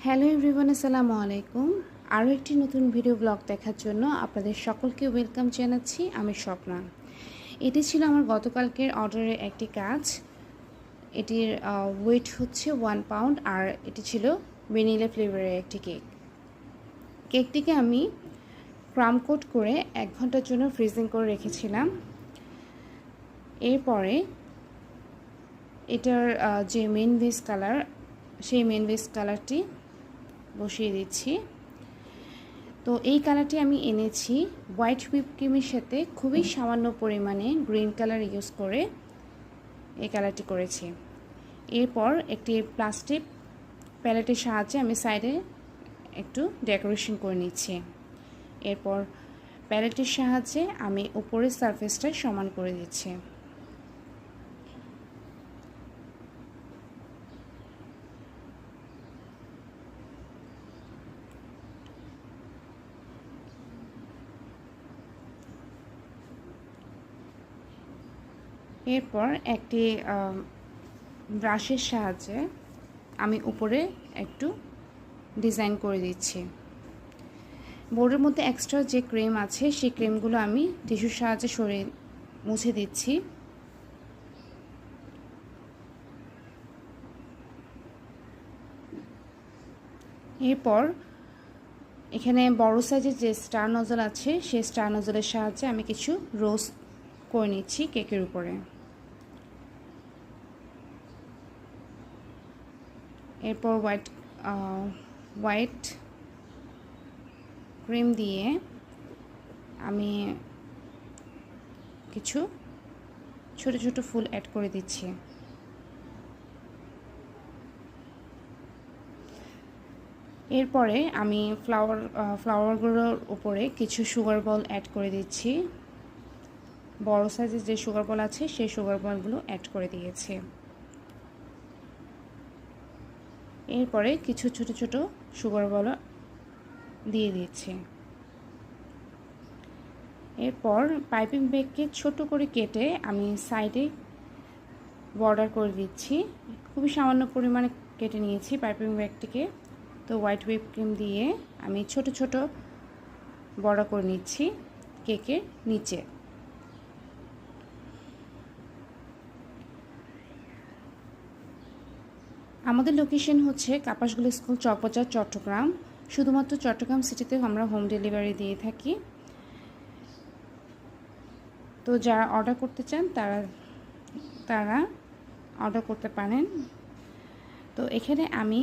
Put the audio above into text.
Hello everyone, আসসালামু আলাইকুম। আরও একটি নতুন ভিডিও ব্লগ দেখার জন্য আপনাদের সকলকে ওয়েলকাম জানাচ্ছি। আমি স্বপ্না। এটি ছিল আমার গতকালকের অর্ডারের একটি কাজ। এটির ওয়েট হচ্ছে 1 পাউন্ড আর এটি ছিল ভ্যানিলা ফ্লেভারের একটি কেক। কেকটিকে আমি ক্রাম কোট করে 1 ঘন্টার জন্য ফ্রিজিং করে রেখেছিলাম। এরপরে এটার যে মেন বেস কালার, সেই মেন বেস কালারটি বসিয়ে দিচ্ছি। তো এই কালারটি আমি এনেছি হোয়াইট হুইপ ক্রিমের সাথে খুবই সামান্য পরিমাণে গ্রিন কালার ইউজ করে এই কালারটি করেছি। এরপর একটি প্লাস্টিক প্যালেটের সাহায্যে আমি সাইডে একটু ডেকোরেশন করে নিচ্ছি। এরপর প্যালেটের সাহায্যে আমি উপরের সারফেসটা সমান করে দিচ্ছি। এরপর একটি ব্রাশের সাহায্যে আমি উপরে একটু ডিজাইন করে দিচ্ছি। বোর্ডের মধ্যে এক্সট্রা যে ক্রিম আছে সেই ক্রিমগুলো আমি টিস্যুর সাহায্যে সরিয়ে মুছে দিচ্ছি। এরপর এখানে বড় সাইজের যে স্টার নজল আছে সেই স্টার নজলের সাহায্যে আমি কিছু রোজ করে নিচ্ছি কেকের উপরে। এরপর হোয়াইট ক্রিম দিয়ে আমি কিছু ছোট ছোট ফুল অ্যাড করে দিচ্ছি। এরপরে আমি ফ্লাওয়ারগুলোর উপরে কিছু সুগার বল অ্যাড করে দিচ্ছি। বড় সাইজের যে সুগার বল আছে সেই সুগার বলগুলো অ্যাড করে দিয়েছি। এরপরে কিছু ছোট ছোট সুগার বল দিয়ে দিচ্ছি। এরপর পাইপিং ব্যাগকে ছোট করে কেটে আমি সাইডে বর্ডার করে দিচ্ছি। খুবই সামান্য পরিমাণে কেটে নিয়েছি পাইপিং ব্যাগটিকে। তো হোয়াইট হুইপ ক্রিম দিয়ে আমি ছোট ছোট বর্ডার করে নিচ্ছি কেকের নিচে। আমাদের লোকেশন হচ্ছে কাপাসগুলো স্কুল, চকবাজার, চট্টগ্রাম। শুধুমাত্র চট্টগ্রাম সিটিতে আমরা হোম ডেলিভারি দিয়ে থাকি। তো যারা অর্ডার করতে চান তারা অর্ডার করতে পারেন। তো এখানে আমি